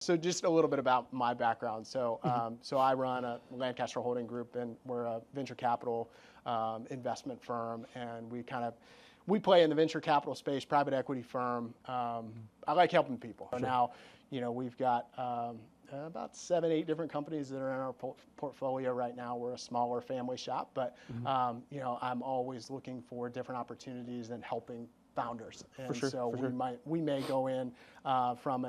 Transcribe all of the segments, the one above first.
So just a little bit about my background. So I run a Lancaster Holding Group, and we're a venture capital investment firm, and we play in the venture capital space, private equity firm. I like helping people. So now, we've got about 7, 8 different companies that are in our portfolio right now. We're a smaller family shop, but I'm always looking for different opportunities and helping founders. And we may go in from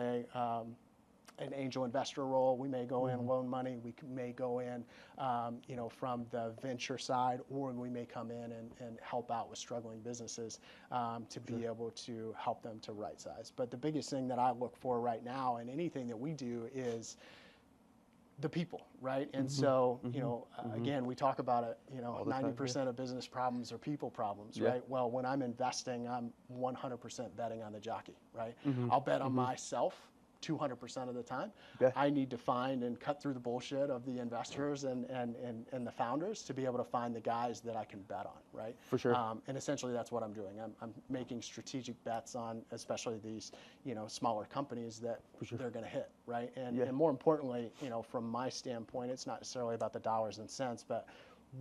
an angel investor role. We may go in loan money. We may go in, from the venture side, or we may come in and help out with struggling businesses to be able to help them to right size. But the biggest thing that I look for right now in anything that we do is the people, right? And so, again, we talk about it, 90% of business problems are people problems, right? Well, when I'm investing, I'm 100% betting on the jockey, right? I'll bet on myself 200% of the time. I need to find and cut through the bullshit of the investors and the founders to be able to find the guys that I can bet on, right? For sure. And essentially that's what I'm doing. I'm making strategic bets on especially these, smaller companies that they're going to hit, right? And more importantly, from my standpoint, it's not necessarily about the dollars and cents, but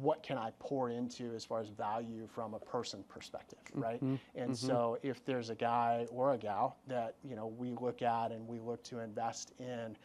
what can I pour into as far as value from a person perspective, right? And so if there's a guy or a gal that, we look at and we look to invest in,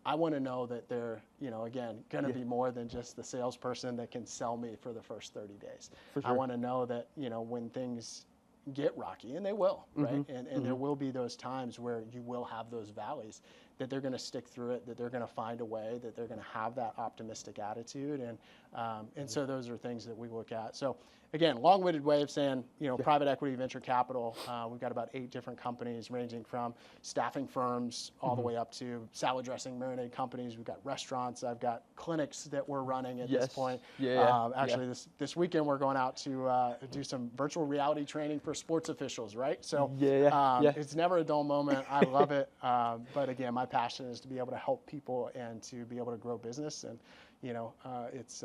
I want to know that they're, again, going to be more than just the salesperson that can sell me for the first 30 days. I want to know that, when things get rocky, and they will, right? And there will be those times where you will have those valleys, that they're going to stick through it, that they're going to find a way, that they're going to have that optimistic attitude. And so those are things that we look at. So again, long-winded way of saying, private equity, venture capital, we've got about 8 different companies ranging from staffing firms all the way up to salad dressing, marinade companies. We've got restaurants. I've got clinics that we're running at this point. Actually, this weekend we're going out to do some virtual reality training for sports officials, right? So it's never a dull moment. I love it. But again, my passion is to be able to help people and to be able to grow business. And, it's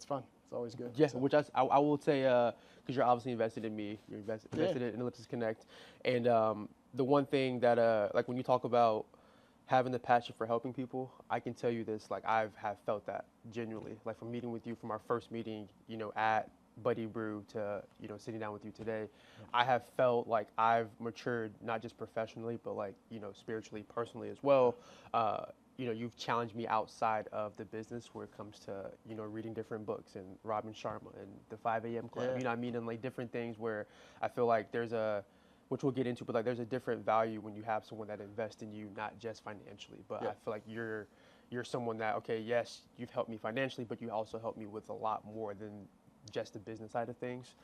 fun. It's always good. Yeah, so. Which I will say, because you're obviously invested in me, you're invested in Ellipsis Connect. And the one thing that, like when you talk about having the passion for helping people, I can tell you this, like have felt that genuinely. Like from meeting with you, from our first meeting, at Buddy Brew to, sitting down with you today, I have felt like I've matured, not just professionally, but like, spiritually, personally as well. You've challenged me outside of the business where it comes to, reading different books and Robin Sharma and the 5 a.m. Club, and like different things where I feel like which we'll get into, but like there's a different value when you have someone that invests in you, not just financially, but I feel like you're someone that, okay, yes, you've helped me financially, but you also helped me with a lot more than just the business side of things.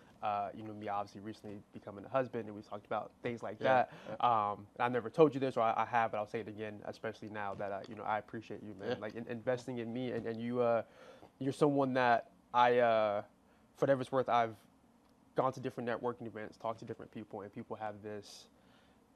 Me obviously recently becoming a husband, and we've talked about things like that. I never told you this, or I have, but I'll say it again, especially now that I appreciate you, man. Like investing in me, and you're someone that for whatever it's worth, I've gone to different networking events, talked to different people, and people have this,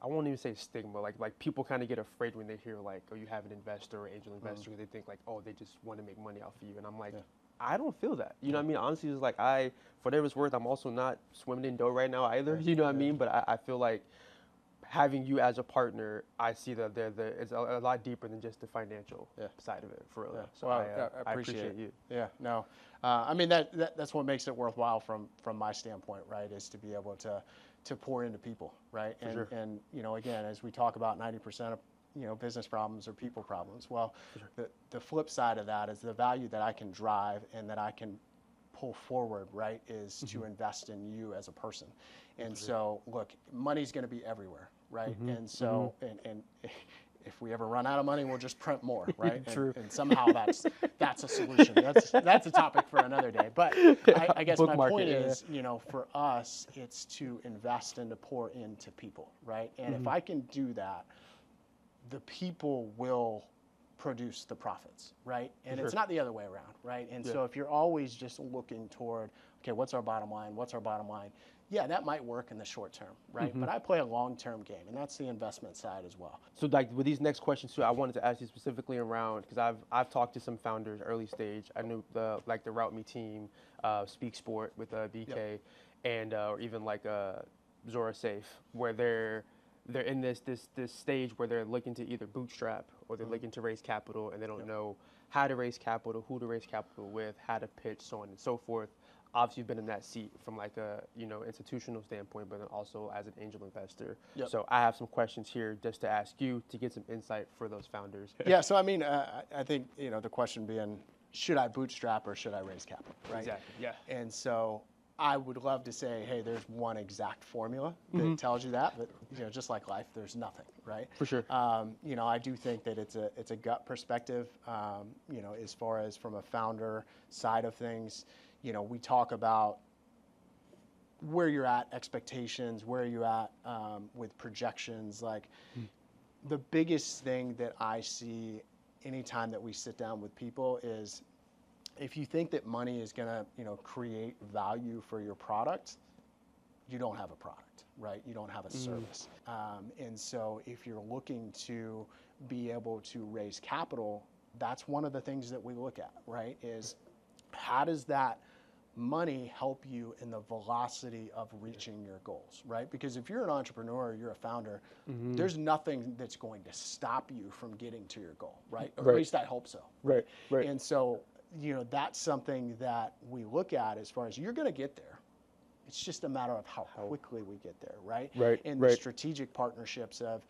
I won't even say stigma, like people kind of get afraid when they hear like, oh, you have an investor or angel investor, they think like, oh, they just want to make money off of you, and I'm like, I don't feel that. You know what I mean? Honestly, it's like for whatever it's worth, I'm also not swimming in dough right now either. You know what I mean? But I feel like having you as a partner, I see that it's a lot deeper than just the financial side of it, for real. So I appreciate you. Yeah, no. I mean, that's what makes it worthwhile from my standpoint, right, is to be able to pour into people, right? And again, as we talk about 90% of business problems or people problems. Well, the flip side of that is the value that I can drive and that I can pull forward, right, is to invest in you as a person. And so, look, money's going to be everywhere, right? And so, and if we ever run out of money, we'll just print more, right? And somehow that's a solution. That's a topic for another day. But I guess my point is, for us, it's to invest and to pour into people, right? And if I can do that, the people will produce the profits, right? And it's not the other way around, right? And so if you're always just looking toward, okay, what's our bottom line? What's our bottom line? Yeah, that might work in the short term, right? But I play a long-term game, and that's the investment side as well. So like with these next questions too, I wanted to ask you specifically around, because I've talked to some founders early stage. I knew the Route Me team, Speak Sport with BK, and or even like Zora Safe, where they're in this stage where they're looking to either bootstrap or they're looking to raise capital, and they don't know how to raise capital, who to raise capital with, how to pitch, so on and so forth. Obviously, you've been in that seat from like a institutional standpoint, but then also as an angel investor. Yep. So I have some questions here just to ask you to get some insight for those founders. Yeah. So I mean, I think the question being, should I bootstrap or should I raise capital? Right. Exactly. Yeah. And so I would love to say, hey, there's one exact formula that tells you that, but just like life, there's nothing, right? For sure. I do think that it's a gut perspective. As far as from a founder side of things, we talk about where you're at, expectations, where you're at with projections. Like the biggest thing that I see anytime that we sit down with people is, if you think that money is going to, create value for your product, you don't have a product, right? You don't have a service. And so if you're looking to be able to raise capital, that's one of the things that we look at, right? Is how does that money help you in the velocity of reaching your goals, right? Because if you're an entrepreneur, you're a founder, there's nothing that's going to stop you from getting to your goal, right? Or at least I hope so. Right. And so, that's something that we look at as far as you're going to get there. It's just a matter of how quickly we get there, right? And the strategic partnerships of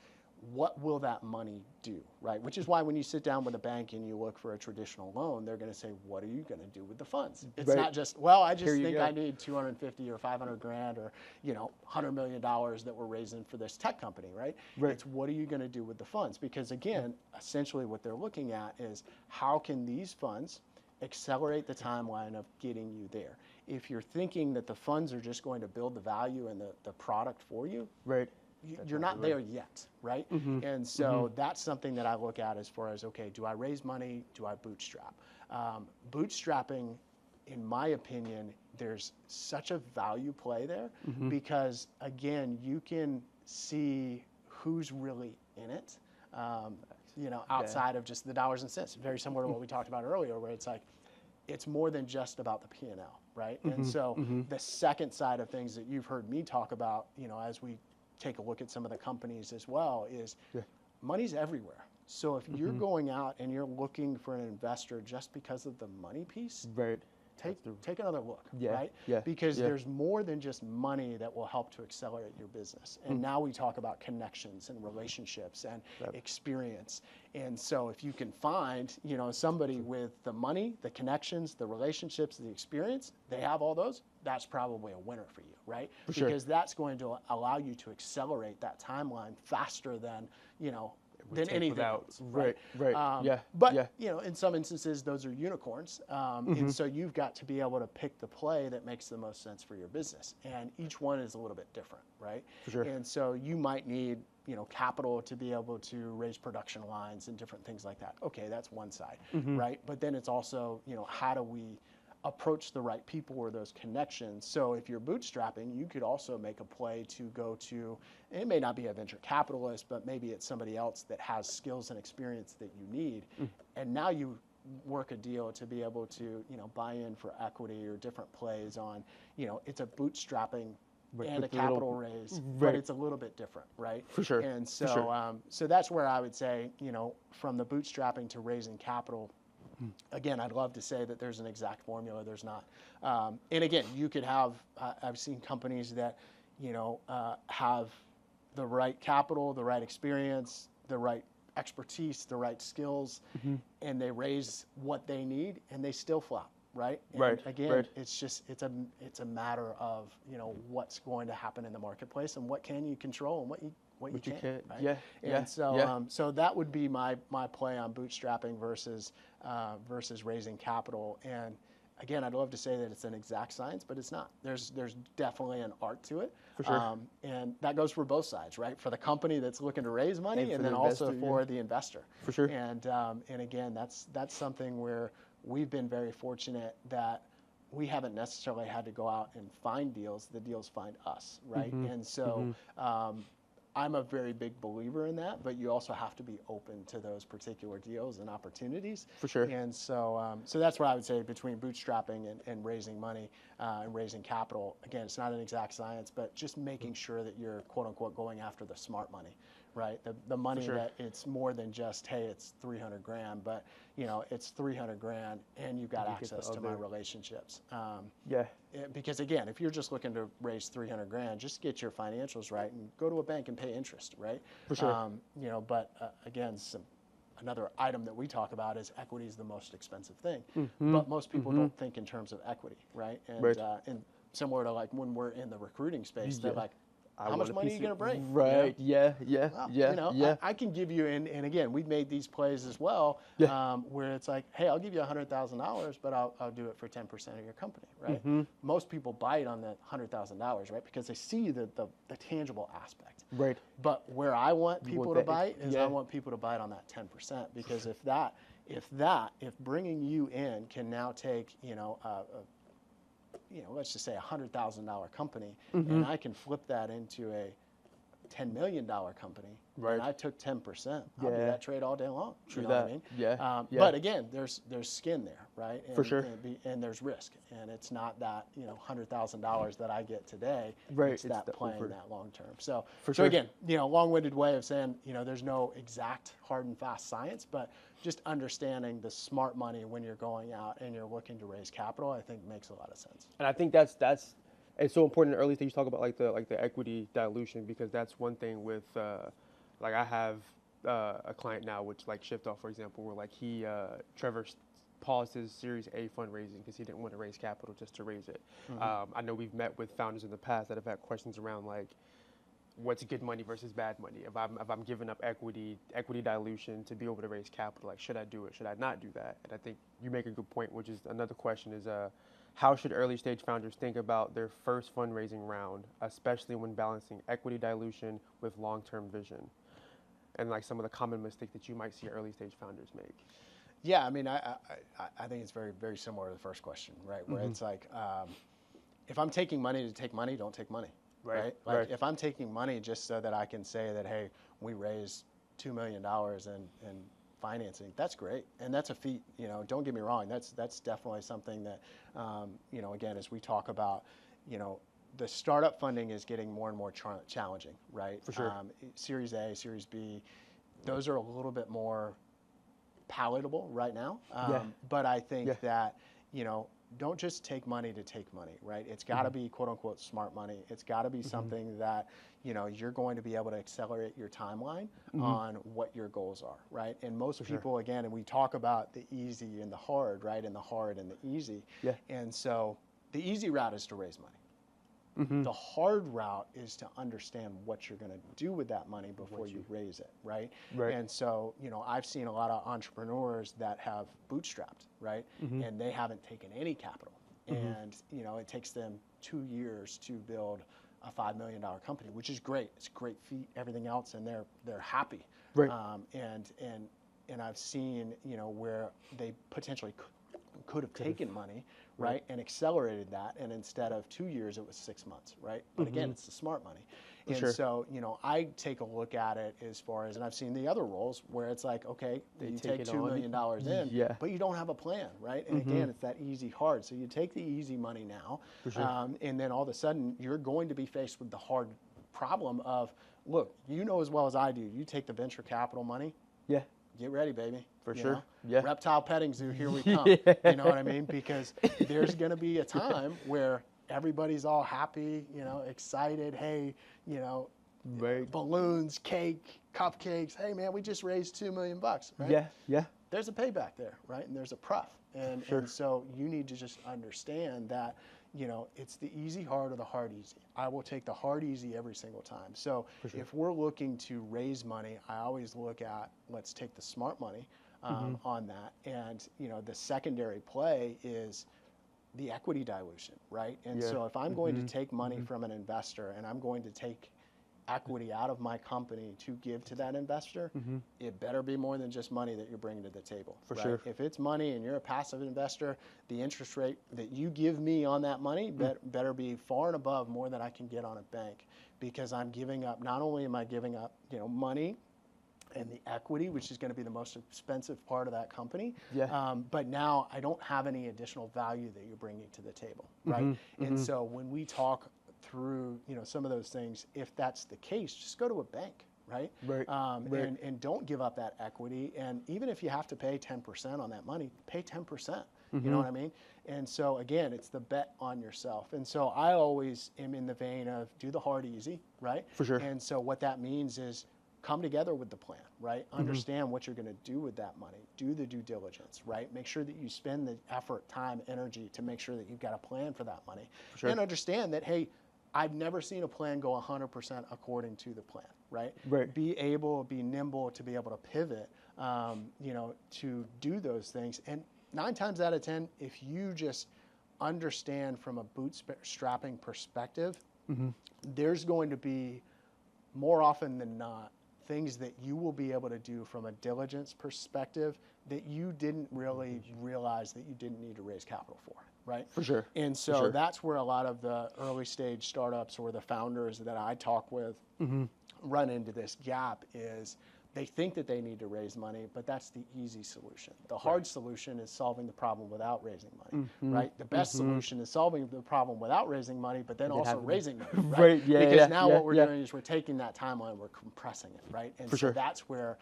what will that money do, right? Which is why when you sit down with a bank and you look for a traditional loan, they're going to say, what are you going to do with the funds? It's not just, well, I just think I need 250 or 500 grand or, $100 million that we're raising for this tech company, right? It's what are you going to do with the funds? Because again, essentially what they're looking at is how can these funds accelerate the timeline of getting you there? If you're thinking that the funds are just going to build the value and the product for you, you're not there yet, right? And so that's something that I look at as far as, okay, do I raise money? Do I bootstrap? Bootstrapping, in my opinion, there's such a value play there because, again, you can see who's really in it, outside of just the dollars and cents. Very similar to what we talked about earlier, where it's like, it's more than just about the P&L, right? And so the second side of things that you've heard me talk about, as we take a look at some of the companies as well, is money's everywhere. So if you're going out and you're looking for an investor just because of the money piece, take another look, right? Because there's more than just money that will help to accelerate your business. And now we talk about connections and relationships and experience. And so if you can find, somebody with the money, the connections, the relationships, the experience, they have all those, that's probably a winner for you, right? Because that's going to allow you to accelerate that timeline faster than, than anything else. But in some instances, those are unicorns. And so you've got to be able to pick the play that makes the most sense for your business. And each one is a little bit different, right? And so you might need, capital to be able to raise production lines and different things like that. Okay, that's one side, right? But then it's also, how do we approach the right people or those connections? So if you're bootstrapping, you could also make a play to go to, it may not be a venture capitalist, but maybe it's somebody else that has skills and experience that you need. And now you work a deal to be able to, buy in for equity or different plays on, it's a bootstrapping and a capital raise, but it's a little bit different, right? And so, so that's where I would say, from the bootstrapping to raising capital, again, I'd love to say that there's an exact formula. There's not. And again, you could have, I've seen companies that, have the right capital, the right experience, the right expertise, the right skills, and they raise what they need and they still flop, right? And again, it's just, it's a matter of, what's going to happen in the marketplace and what can you control and what you can't. Right? And so, so that would be my play on bootstrapping versus raising capital. And again, I'd love to say that it's an exact science, but it's not. There's definitely an art to it. And that goes for both sides, right? For the company that's looking to raise money, and then also for the investor. And again, that's something where we've been very fortunate that we haven't necessarily had to go out and find deals. The deals find us, right? And so I'm a very big believer in that, but you also have to be open to those particular deals and opportunities. For sure. And so, so that's what I would say between bootstrapping and raising money and raising capital. Again, it's not an exact science, but just making sure that you're quote unquote going after the smart money, right? The money that it's more than just, hey, it's 300 grand, but it's 300 grand and you've got access to my relationships. Because again, if you're just looking to raise 300 grand, just get your financials right and go to a bank and pay interest, right? For sure. But again, another item that we talk about is equity is the most expensive thing, but most people don't think in terms of equity, right? And similar to like when we're in the recruiting space, they're like, how much money are you going to bring? Right. Yeah. I can give you, and again, we've made these plays as well, where it's like, hey, I'll give you $100,000, but I'll do it for 10% of your company, right? Most people bite on the $100,000, right? Because they see the tangible aspect. Right. But where I want people to bite is I want people to bite on that 10%, because if bringing you in can now take, let's just say $100,000 company, and I can flip that into a $10 million company, and I took 10%, I'll do that trade all day long. True you know that. What I mean? Yeah. But again, there's skin there, right? And, For sure. And there's risk, and it's not that $100,000 that I get today. Right. It's that playing that long term. So sure. Again, long-winded way of saying there's no exact hard and fast science, but just understanding the smart money when you're going out and you're looking to raise capital, I think makes a lot of sense. And I think that's it's so important in the early stage to talk about like the equity dilution, because that's one thing with like I have a client now, which like Shiftoff, for example, where like Trevor paused his Series A fundraising because he didn't want to raise capital just to raise it. I know we've met with founders in the past that have had questions around like, what's good money versus bad money? If I'm giving up equity dilution to be able to raise capital, like should I do it? Should I not do that? And I think you make a good point, which is another question is how should early stage founders think about their first fundraising round, especially when balancing equity dilution with long-term vision, and like some of the common mistakes that you might see early stage founders make? Yeah, I mean, I think it's very, very similar to the first question, right? Where it's like, if I'm taking money to take money, don't take money. Right? Like if I'm taking money just so that I can say that, hey, we raised $2 million in financing, that's great. And that's a feat, don't get me wrong. That's definitely something that, again, as we talk about, the startup funding is getting more and more challenging, right? For sure. Series A, Series B, those are a little bit more palatable right now. But I think that, don't just take money to take money, right? It's got to be quote unquote smart money. It's got to be something that, you're going to be able to accelerate your timeline on what your goals are, right? And most people, again, and we talk about the easy and the hard, right? And the hard and the easy. And so the easy route is to raise money. The hard route is to understand what you're going to do with that money before you raise it, right? And so, I've seen a lot of entrepreneurs that have bootstrapped, right? And they haven't taken any capital. And, it takes them 2 years to build a $5 million company, which is great. It's a great feat, everything else, and they're happy. And I've seen, where they potentially could have taken money, right, and accelerated that, and instead of 2 years, it was 6 months, right? But again, it's the smart money. And so, I take a look at it as far as, and I've seen the other roles where it's like, okay, you take $2 million in, but you don't have a plan, right? And again, it's that easy hard. So you take the easy money now, and then all of a sudden, you're going to be faced with the hard problem of, look, as well as I do, you take the venture capital money, get ready, baby. For sure. Reptile petting zoo, here we come. You know what I mean? Because there's going to be a time where everybody's all happy, excited. Hey, balloons, cake, cupcakes. Hey, man, we just raised $2 million, right? There's a payback there, right? And there's a prof. And so you need to just understand that, it's the easy hard or the hard easy. I will take the hard easy every single time. So if we're looking to raise money, I always look at, let's take the smart money on that. And, the secondary play is the equity dilution, right? And so if I'm going to take money from an investor and I'm going to take equity out of my company to give to that investor, it better be more than just money that you're bringing to the table. For sure. If it's money and you're a passive investor, the interest rate that you give me on that money better be far and above more than I can get on a bank because I'm giving up, not only am I giving up, money and the equity, which is going to be the most expensive part of that company. But now I don't have any additional value that you're bringing to the table, right? And so when we talk through, some of those things, if that's the case, just go to a bank, right? And don't give up that equity. And even if you have to pay 10% on that money, pay 10%. You know what I mean? And so again, it's the bet on yourself. And so I always am in the vein of do the hard easy, right? For sure. And so what that means is come together with the plan, right? Understand what you're going to do with that money. Do the due diligence, right? Make sure that you spend the effort, time, energy to make sure that you've got a plan for that money. Sure. And understand that, hey, I've never seen a plan go 100% according to the plan, right? Be nimble to be able to pivot, to do those things. And 9 times out of 10, if you just understand from a bootstrapping perspective, there's going to be, more often than not, things that you will be able to do from a diligence perspective that you didn't really realize that you didn't need to raise capital for, right? For sure. And so that's where a lot of the early stage startups or the founders that I talk with run into this gap is they think that they need to raise money, but that's the easy solution. The hard solution is solving the problem without raising money, right? The best solution is solving the problem without raising money, but then also raising money, right? Because now what we're doing is we're taking that timeline, we're compressing it, right? And so that's where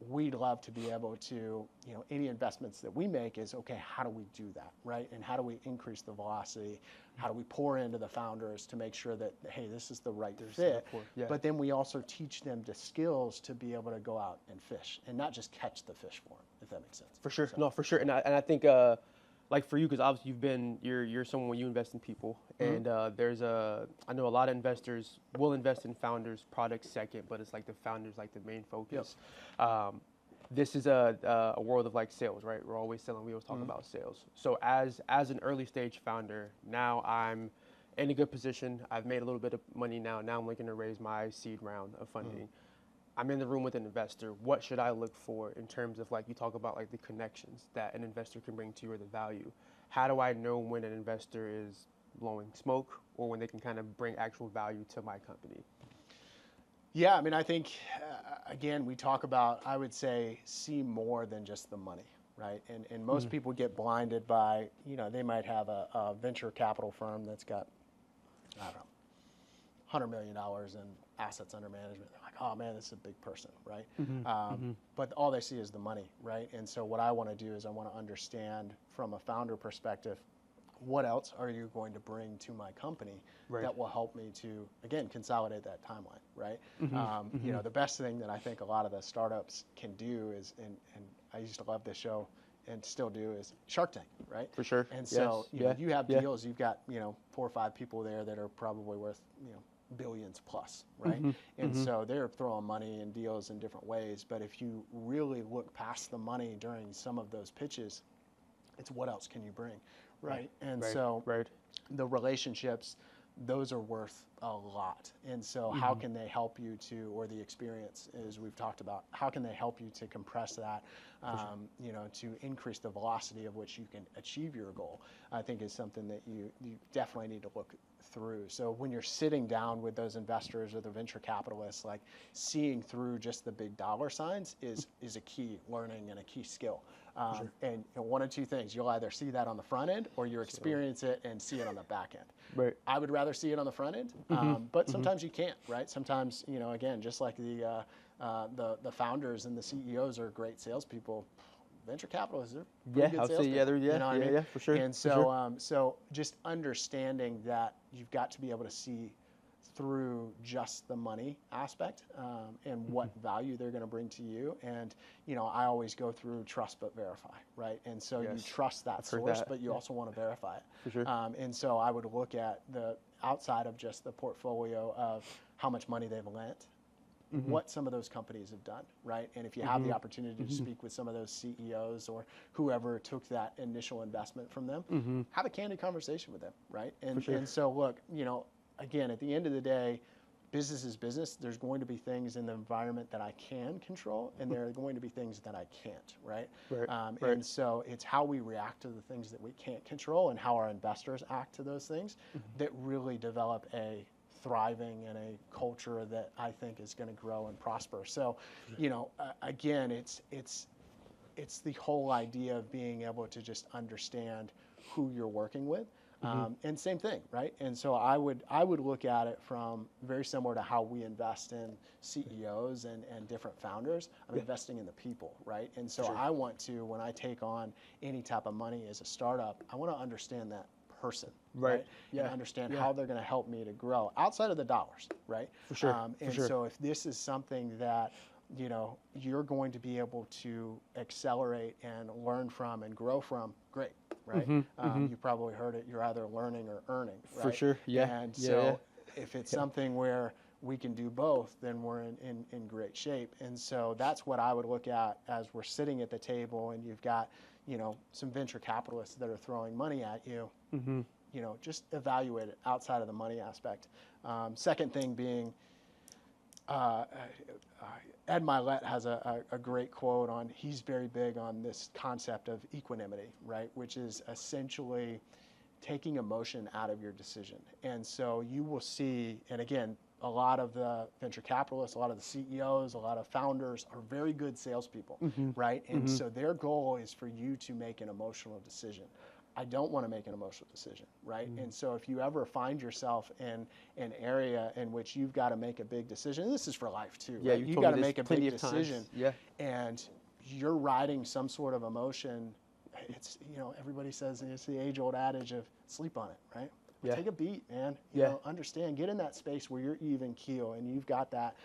we'd love to be able to, any investments that we make is, okay, how do we do that, right? And how do we increase the velocity? How do we pour into the founders to make sure that, hey, this is the right fit? But then we also teach them the skills to be able to go out and fish and not just catch the fish for them, if that makes sense. For sure. No, for sure. And I think, like for you, because obviously you're someone you invest in people, and I know a lot of investors will invest in founders, products second, but it's like the founders like the main focus. This is a world of like sales, right? We're always selling. We always talk about sales. So as an early stage founder, now I'm in a good position. I've made a little bit of money now. Now I'm looking to raise my seed round of funding. I'm in the room with an investor. What should I look for in terms of, like, you talk about like the connections that an investor can bring to you or the value? How do I know when an investor is blowing smoke or when they can kind of bring actual value to my company? Yeah, I mean, I think, again, we talk about, I would say, see more than just the money, right? And most people get blinded by, they might have a venture capital firm that's got, I don't know, $100 million in assets under management. They're like, oh man, this is a big person, right? But all they see is the money, right? And so what I want to do is I want to understand from a founder perspective, what else are you going to bring to my company that will help me to, again, consolidate that timeline, right? The best thing that I think a lot of the startups can do is, and I used to love this show and still do, is Shark Tank, right? For sure. And so you have deals, you've got 4 or 5 people there that are probably worth billions plus, right? And so they're throwing money in deals in different ways. But if you really look past the money during some of those pitches, it's what else can you bring, right? And so the relationships, those are worth a lot. And so how can they help you to, or the experience, as we've talked about, how can they help you to compress that, to increase the velocity of which you can achieve your goal, I think is something that you definitely need to look through. So when you're sitting down with those investors or the venture capitalists, like seeing through just the big dollar signs is a key learning and a key skill. And one of 2 things, you'll either see that on the front end or you experience it and see it on the back end. Right. I would rather see it on the front end, but sometimes you can't, right? Sometimes, again, just like the founders and the CEOs are great salespeople, venture capitalists are pretty good salespeople. For sure. And so, so just understanding that you've got to be able to see through just the money aspect and what value they're going to bring to you. And, I always go through trust but verify, right? And so you trust that source, but you also want to verify it. For sure. And so I would look at the outside of just the portfolio of how much money they've lent, what some of those companies have done, right? And if you have the opportunity to speak with some of those CEOs or whoever took that initial investment from them, have a candid conversation with them, right? And so look, again, at the end of the day, business is business. There's going to be things in the environment that I can control, and there are going to be things that I can't, right? And so it's how we react to the things that we can't control and how our investors act to those things that really develop a thriving in a culture that I think is going to grow and prosper. So, again, it's the whole idea of being able to just understand who you're working with. And same thing, right? And so I would look at it from very similar to how we invest in CEOs and different founders. I'm investing in the people, right? And so I want to, when I take on any type of money as a startup, I want to understand that person, right? And understand how they're going to help me to grow outside of the dollars, right? For sure. So if this is something that you're going to be able to accelerate and learn from and grow from, great, right? You've probably heard it, you're either learning or earning, right? For sure, And so if it's something where we can do both, then we're in great shape. And so that's what I would look at as we're sitting at the table and you've got, some venture capitalists that are throwing money at you, just evaluate it outside of the money aspect. Second thing being, Ed Milet has a great quote on, he's very big on this concept of equanimity, right? Which is essentially taking emotion out of your decision. And so you will see, and again, a lot of the venture capitalists, a lot of the CEOs, a lot of founders are very good salespeople, right? And so their goal is for you to make an emotional decision. I don't want to make an emotional decision, right? And so if you ever find yourself in an area in which you've got to make a big decision, and this is for life too, right? You've got to make a big decision, and you're riding some sort of emotion. It's, everybody says it's the age-old adage of sleep on it, right? Take a beat, man. Understand, get in that space where you're even keel and you've got that,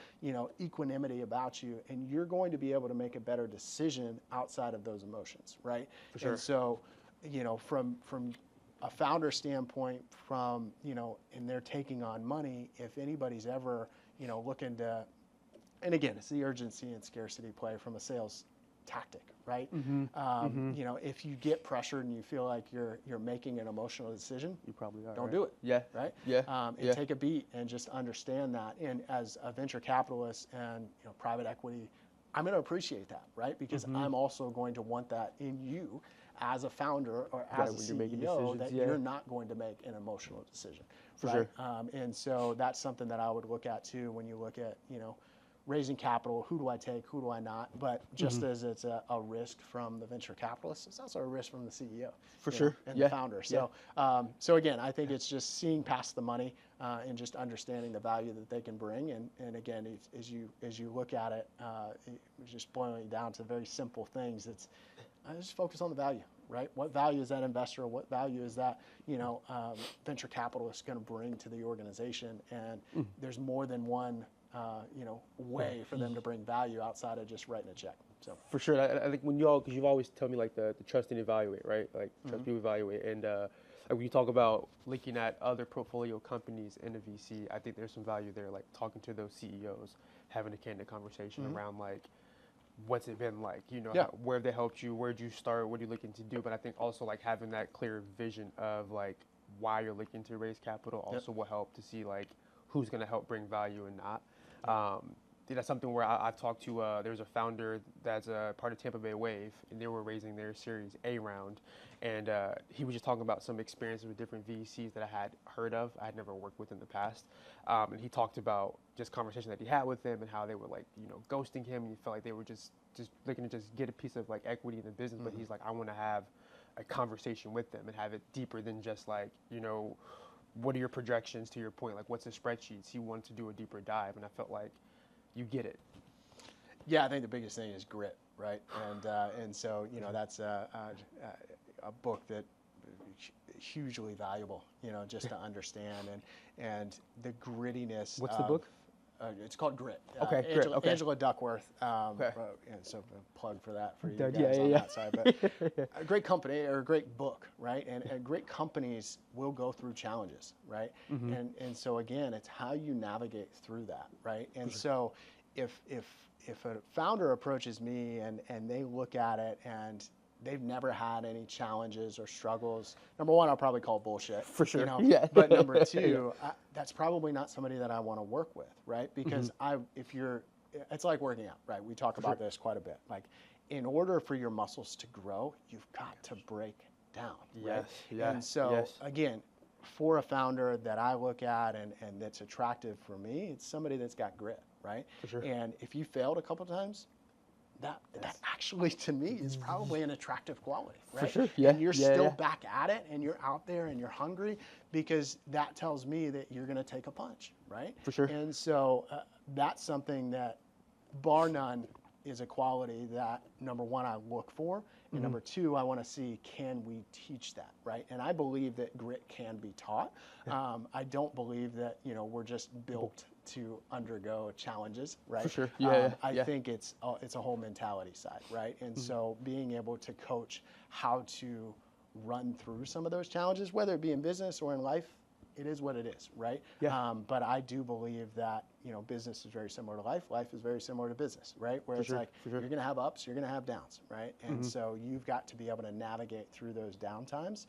equanimity about you, and you're going to be able to make a better decision outside of those emotions, right? For sure. And so, from a founder standpoint, and they're taking on money, if anybody's ever, looking to, and again, it's the urgency and scarcity play from a sales tactic, right? If you get pressured and you feel like you're making an emotional decision, you probably are. Don't do it. Right? And take a beat and just understand that. And as a venture capitalist and private equity, I'm going to appreciate that, right? Because I'm also going to want that in you as a founder or as a CEO, that you're not going to make an emotional decision. For sure. And so that's something that I would look at too when you look at, raising capital. Who do I take? Who do I not? But just as it's a risk from the venture capitalist, it's also a risk from the CEO. For sure. And the founder. So, so again, I think it's just seeing past the money and just understanding the value that they can bring. And again, as you look at it, just boiling it down to very simple things. I just focus on the value, right? What value is that investor? What value is that venture capitalist going to bring to the organization? And there's more than one way for them to bring value outside of just writing a check. So for sure, I think because you've always told me like the trust and evaluate, right? Like trust people evaluate, and like when you talk about looking at other portfolio companies in a VC, I think there's some value there, like talking to those CEOs, having a candid conversation around like what's it been like, where have they helped you, where'd you start, what are you looking to do? But I think also like having that clear vision of like why you're looking to raise capital also will help to see like who's going to help bring value and not. That's something where I've talked to, there's a founder that's a part of Tampa Bay Wave, and they were raising their Series A round, and he was just talking about some experiences with different VCs that I had heard of, I had never worked with in the past, and he talked about just conversation that he had with them and how they were like, ghosting him, and he felt like they were just looking to just get a piece of like equity in the business, but he's like, I want to have a conversation with them and have it deeper than just like, what are your projections, to your point, like what's the spreadsheets? He wanted to do a deeper dive, and I felt like you get it. Yeah, I think the biggest thing is grit, right? And so that's a book that is hugely valuable, just to understand and the grittiness. What's the book? It's called Grit. Okay, Grit. Okay. Angela Duckworth. And so a plug for that for you guys on that side. But a great company or a great book, right? And great companies will go through challenges, right? And so again, it's how you navigate through that, right? And so if a founder approaches me and they look at it and they've never had any challenges or struggles, number one, I'll probably call bullshit. For sure. But number two, that's probably not somebody that I want to work with, right? Because it's like working out, right? We talk about this quite a bit. Like, in order for your muscles to grow, you've got to break down, right? Yes. And so, again, for a founder that I look at and that's attractive for me, it's somebody that's got grit, right? For sure. And if you failed a couple times, that actually to me is probably an attractive quality, right? For sure, yeah. And you're still back at it, and you're out there, and you're hungry, because that tells me that you're going to take a punch, right? For sure. And so that's something that, bar none, is a quality that, number one, I look for, and number two, I want to see, can we teach that, right? And I believe that grit can be taught. I don't believe that, we're just built to undergo challenges, right? For sure. I think it's a whole mentality side, right? And so being able to coach how to run through some of those challenges, whether it be in business or in life, it is what it is, right? Yeah. But I do believe that, business is very similar to life. Life is very similar to business, right? Where it's like, you're going to have ups, you're going to have downs, right? And so you've got to be able to navigate through those downtimes.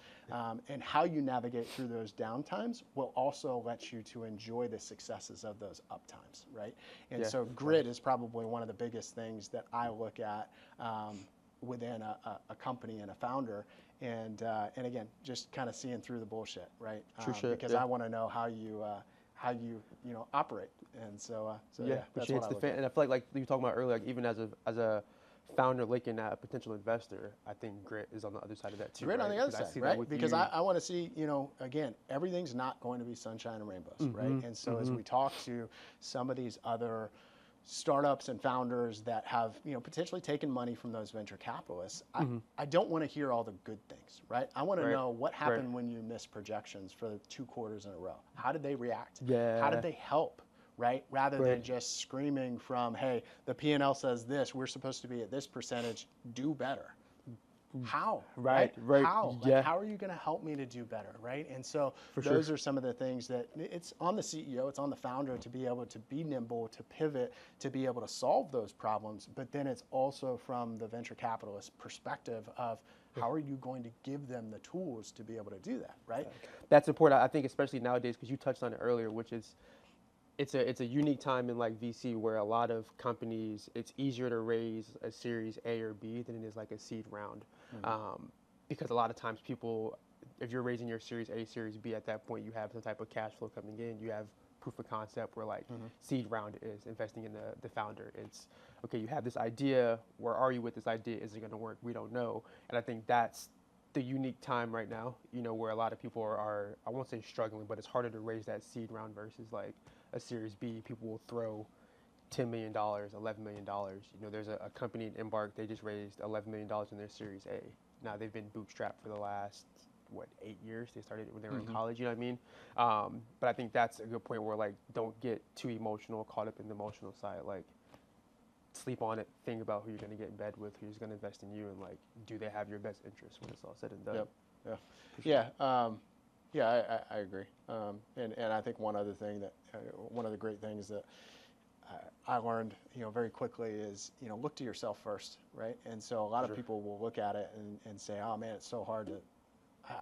And how you navigate through those downtimes will also let you to enjoy the successes of those uptimes, right? And so grit is probably one of the biggest things that I look at within a company and a founder. And again, just kind of seeing through the bullshit, right? Because I want to know how you operate, and so that's what I look at. And I feel like you were talking about earlier, like even as a founder looking at a potential investor, I think grit is on the other side of that too. Grit on the other side, right? Because I want to see, again, everything's not going to be sunshine and rainbows, right? And so as we talk to some of these other startups and founders that have potentially taken money from those venture capitalists, I don't want to hear all the good things, right? I want to know what happened when you missed projections for 2 quarters in a row. How did they react? How did they help, right? Rather than just screaming from, hey, the P&L says this, we're supposed to be at this percentage, do better. How? Right. How? Like, how are you going to help me to do better, right? And so those are some of the things that it's on the CEO, it's on the founder to be able to be nimble, to pivot, to be able to solve those problems. But then it's also from the venture capitalist perspective of how are you going to give them the tools to be able to do that, right? That's important, I think, especially nowadays, because you touched on it earlier, which is it's a unique time in like VC where a lot of companies, it's easier to raise a series A or B than it is like a seed round. Because a lot of times people, if you're raising your series A, series B, at that point you have some type of cash flow coming in, you have proof of concept where like seed round is investing in the founder. It's, okay, you have this idea, where are you with this idea? Is it gonna work? We don't know. And I think that's the unique time right now, where a lot of people are, I won't say struggling, but it's harder to raise that seed round versus like a series B. People will throw $10 million, $11 million. There's a company in Embark, they just raised $11 million in their series A. Now they've been bootstrapped for the last, 8 years? They started when they were in college, you know what I mean? But I think that's a good point where like, don't get too emotional, caught up in the emotional side. Like, sleep on it, think about who you're gonna get in bed with, who's gonna invest in you, and like, do they have your best interest when it's all said and done? I agree. And I think one other thing that, one of the great things that I learned, very quickly is, look to yourself first, right? And so a lot of people will look at it and say, oh man, it's so hard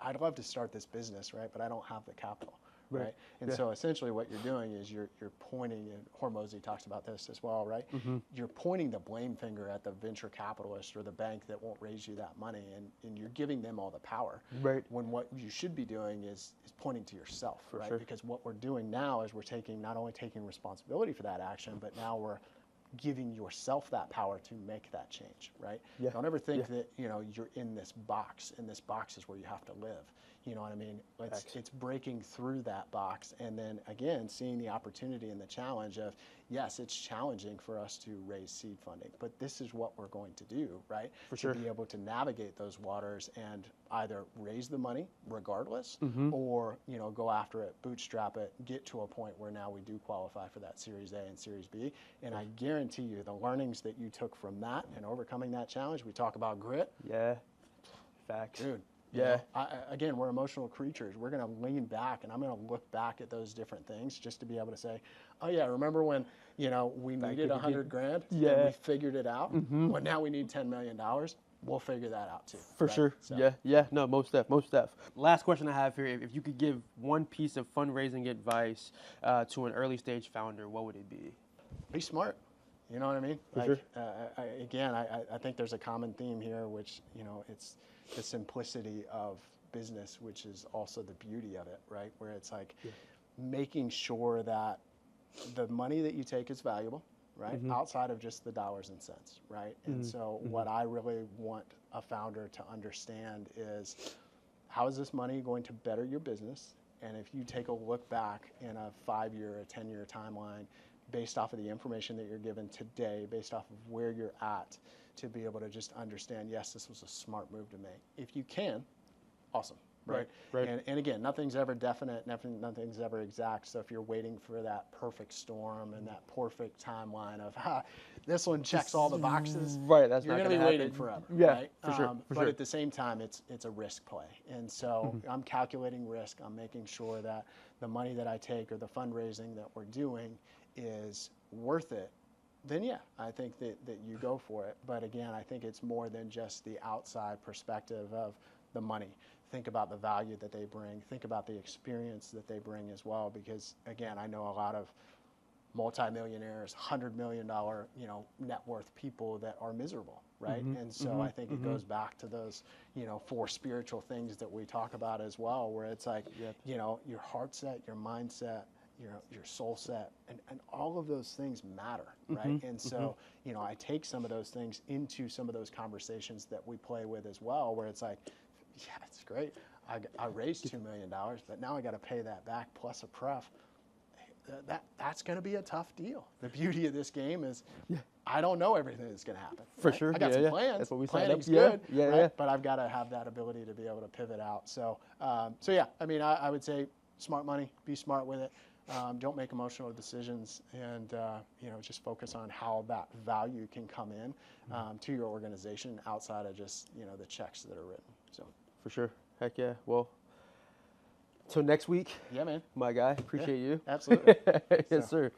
I'd love to start this business, right? But I don't have the capital, right? And so essentially what you're doing is you're pointing, and Hormozy talks about this as well, right? You're pointing the blame finger at the venture capitalist or the bank that won't raise you that money, and you're giving them all the power. When what you should be doing is pointing to yourself, right? Because what we're doing now is we're not only taking responsibility for that action, but now we're giving yourself that power to make that change, right? Don't ever think that, you're in this box, and this box is where you have to live. You know what I mean? It's breaking through that box, and then again, seeing the opportunity and the challenge of, yes, it's challenging for us to raise seed funding, but this is what we're going to do, right? To be able to navigate those waters and either raise the money regardless, or, go after it, bootstrap it, get to a point where now we do qualify for that Series A and Series B. And I guarantee you the learnings that you took from that and overcoming that challenge, we talk about grit. Facts. Dude. Again, we're emotional creatures. We're going to lean back, and I'm going to look back at those different things just to be able to say, oh yeah, remember when, we needed $100 grand and we figured it out? Well, now we need $10 million. We'll figure that out too. For sure. So. No, most def. Last question I have here, if you could give one piece of fundraising advice to an early stage founder, what would it be? Be smart. You know what I mean? I think there's a common theme here, which, it's the simplicity of business, which is also the beauty of it, right? Where it's like making sure that the money that you take is valuable, right? Outside of just the dollars and cents, right? And so what I really want a founder to understand is, how is this money going to better your business? And if you take a look back in a 5-year, a 10-year timeline, based off of the information that you're given today, based off of where you're at, to be able to just understand, yes, this was a smart move to make. If you can, awesome. Right. And again, nothing's ever definite, nothing's ever exact. So if you're waiting for that perfect storm and that perfect timeline of, this one checks all the boxes, right? That's you're not going to be waiting forever. Yeah, right? For sure. But at the same time, it's a risk play, and so I'm calculating risk. I'm making sure that the money that I take or the fundraising that we're doing is worth it. Then yeah, I think that you go for it. But again, I think it's more than just the outside perspective of the money. Think about the value that they bring. Think about the experience that they bring as well. Because again, I know a lot of multimillionaires, $100 million, net worth people that are miserable, right? And so I think it goes back to those, 4 spiritual things that we talk about as well, where it's like, your heart set, your mindset, your soul set, and all of those things matter, right? And so, I take some of those things into some of those conversations that we play with as well, where it's like, yeah, it's great. I raised $2 million, but now I got to pay that back plus a pref. That's going to be a tough deal. The beauty of this game is I don't know everything that's going to happen. For right? sure. I got some plans. That's what we Planning's good, right? But I've got to have that ability to be able to pivot out. So, yeah, I mean, I would say smart money, be smart with it. Don't make emotional decisions, and just focus on how that value can come in to your organization outside of just the checks that are written. So for sure, heck yeah. Well, till next week. Yeah, man. My guy, appreciate you. Absolutely. Yes, sir.